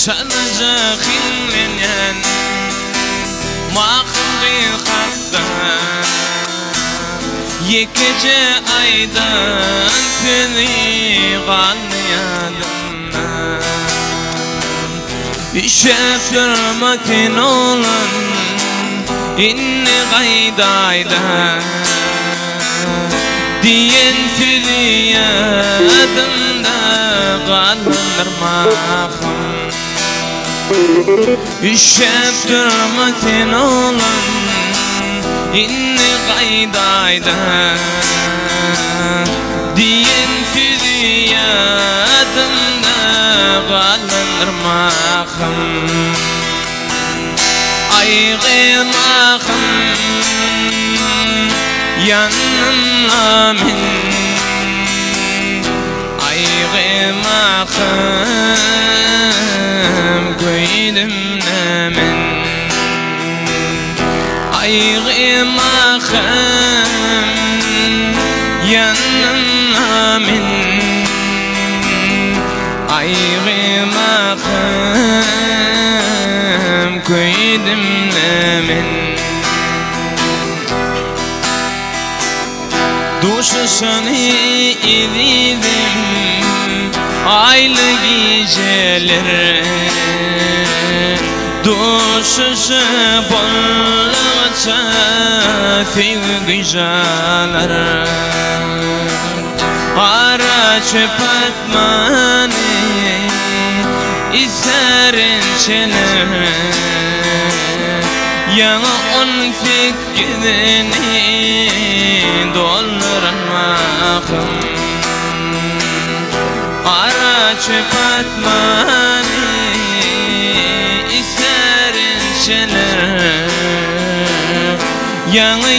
Sadece xillenen Maqımgı qaqda Yekece aydan Pini qalyanımdanÜşep durmatin olan İnni qaydayla Diyen filiyatımda QallandırmaqımÜşep durmatin olan İnni qaydayda Diyen filiyatımda Qallandırmaqım Ayg'ırmaqım yanımla min Ayg'ırmaqım koydumna min Ayg'ırmaqım yanımla min Ayg'ırmaqım koydumna min Duşusunu ididim aylı geceler Duşusu bolluğaça fevgicalar Ara çöp atmanı isterin çeler Yana on fikrini doldurmakım Ara çöp atmanı isterin çeler Yana